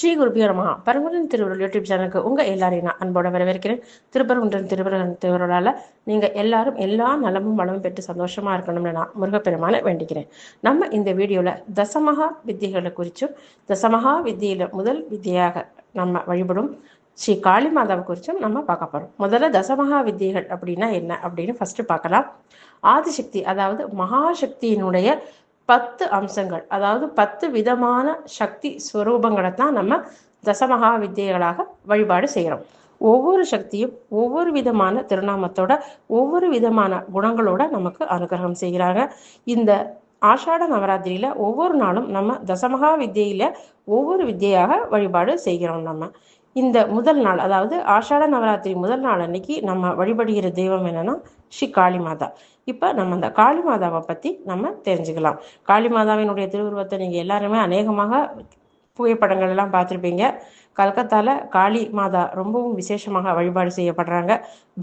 ஸ்ரீ குருபியோ நமஹ. பரமகுருவின் திருவருள் யூடியூப் சேனலுக்கு உங்க எல்லாரையும் நான் அன்போட வரவேற்கிறேன். திருப்பரங்குன்றம் திருவருளால நீங்க எல்லாரும் எல்லா நலமும் வளமும் பெற்று சந்தோஷமா இருக்கணும்னு நான் முருகப்பெருமான வேண்டிக்கிறேன். நம்ம இந்த வீடியோல தசமகா வித்தியைகளை குறிச்சும் தசமகா வித்தியில முதல் வித்தியாக நம்ம வழிபடும் ஸ்ரீ காளி மாதாவை குறிச்சும் நம்ம பார்க்க போறோம். முதல்ல தசமகா வித்தியைகள் அப்படின்னா என்ன அப்படின்னு ஃபர்ஸ்ட் பார்க்கலாம். ஆதிசக்தி, அதாவது மகாசக்தியினுடைய 10 அம்சங்கள், அதாவது 10 விதமான சக்தி ஸ்வரூபங்களை தான் நம்ம தசமகா வித்தியைகளாக வழிபாடு செய்கிறோம். ஒவ்வொரு சக்தியும் ஒவ்வொரு விதமான திருநாமத்தோட ஒவ்வொரு விதமான குணங்களோட நமக்கு அனுகிரகம் செய்கிறாங்க. இந்த ஆஷாட நவராத்திரியில ஒவ்வொரு நாளும் நம்ம தசமகா வித்தியில ஒவ்வொரு வித்தியாக வழிபாடு செய்கிறோம். நம்ம இந்த முதல் நாள், அதாவது ஆஷாட நவராத்திரி முதல் நாள் அன்னைக்கு நம்ம வழிபடுகிற தெய்வம் என்னன்னா ஸ்ரீ காளி மாதா. இப்ப நம்ம அந்த காளி மாதாவை பத்தி நம்ம தெரிஞ்சுக்கலாம். காளி மாதாவினுடைய திருவுருவத்தை நீங்க எல்லாருமே அநேகமாக புகைப்படங்கள் எல்லாம் பார்த்துருப்பீங்க. கல்கத்தால காளி மாதா ரொம்பவும் விசேஷமாக வழிபாடு செய்யப்படுறாங்க.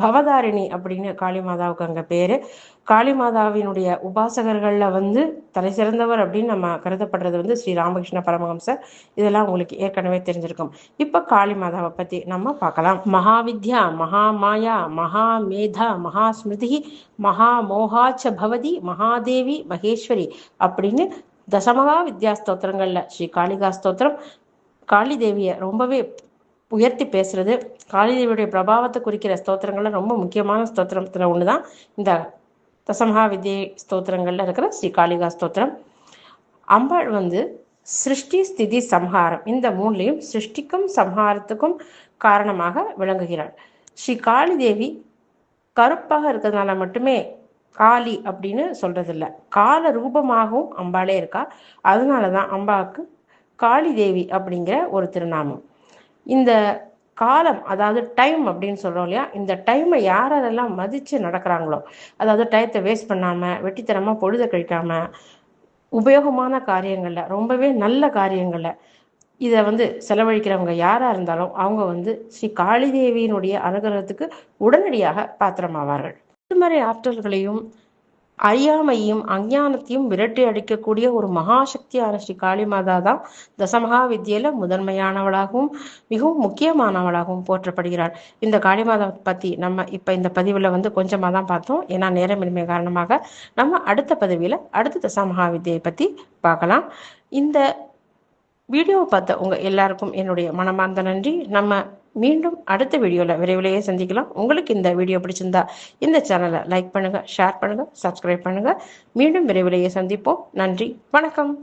பவதாரிணி அப்படின்னு காளி மாதாவுக்கு அங்கே பேரு. காளி மாதாவினுடைய உபாசகர்கள்ல தலை சிறந்தவர் அப்படின்னு நம்ம கருதப்படுறது ஸ்ரீ ராமகிருஷ்ண பரமஹம்சர். இதெல்லாம் உங்களுக்கு ஏற்கனவே தெரிஞ்சிருக்கும். இப்ப காளி மாதாவை பத்தி நம்ம பார்க்கலாம். மகாவித்யா, மகாமாயா, மகாமேதா, மகாஸ்மிருதி, மகாமோகாச்ச பவதி, மகாதேவி, மகேஸ்வரி அப்படின்னு தசமகா வித்யா ஸ்தோத்திரங்கள்ல ஸ்ரீ காளிகா ஸ்தோத்திரம் காளி தேவியை ரொம்பவே உயர்த்தி பேசுறது. காளி தேவியுடைய பிரபாவத்தை குறிக்கிற ஸ்தோத்திரங்கள்ல ரொம்ப முக்கியமான ஸ்தோத்திரத்துல ஒண்ணுதான் இந்த தசமகா வித்யை ஸ்தோத்திரங்கள்ல இருக்கிற ஸ்ரீ காளிகா ஸ்தோத்திரம். அம்பாள் சிருஷ்டி ஸ்திதி சம்ஹாரம், இந்த மூணுலையும் சிருஷ்டிக்கும் சம்ஹாரத்துக்கும் காரணமாக விளங்குகிறாள். ஸ்ரீ காளி தேவி கருப்பாக இருக்கிறதுனால மட்டுமே காளி அப்படின்னு சொல்றது இல்லை, கால ரூபமாகவும் அம்பாளே இருக்கா. அதனாலதான் அம்பாவுக்கு காளி தேவி அப்படிங்கிற ஒரு திருநாமம். இந்த காலம், அதாவது டைம் அப்படின்னு சொல்றோம் இல்லையா, இந்த டைமை யாரெல்லாம் மதிச்சு நடக்கிறாங்களோ, அதாவது டயத்தை வேஸ்ட் பண்ணாம வெட்டித்தனமா பொழுத கழிக்காம உபயோகமான காரியங்கள்ல, ரொம்பவே நல்ல காரியங்கள்ல இதை செலவழிக்கிறவங்க யாரா இருந்தாலும் அவங்க ஸ்ரீ காளி தேவியினுடைய அனுகிரகத்துக்கு உடனடியாக பாத்திரமாவார்கள். எதிர்மறை ஆற்றல்களையும் அறியாமையும் அஞ்ஞானத்தையும் விரட்டி அடிக்கக்கூடிய ஒரு மகாசக்தியான ஸ்ரீ காளி மாதா தான் தசமகா வித்தியில முதன்மையானவளாகவும் மிகவும் முக்கியமானவளாகவும் போற்றப்படுகிறாள். இந்த காளி மாதா பத்தி நம்ம இப்ப இந்த பதிவுல கொஞ்சமா தான் பார்த்தோம். ஏன்னா நேரமின்மை காரணமாக நம்ம அடுத்த பதிவுல அடுத்த தசமகா வித்தியை பத்தி பார்க்கலாம். இந்த வீடியோவை பார்த்த உங்க எல்லாருக்கும் என்னுடைய மனமார்ந்த நன்றி. நம்ம மீண்டும் அடுத்த வீடியோல விரைவிலேயே சந்திக்கலாம். உங்களுக்கு இந்த வீடியோ பிடிச்சிருந்தா இந்த சேனலை லைக் பண்ணுங்க, ஷேர் பண்ணுங்க, சப்ஸ்கிரைப் பண்ணுங்க. மீண்டும் விரைவிலேயே சந்திப்போம். நன்றி, வணக்கம்.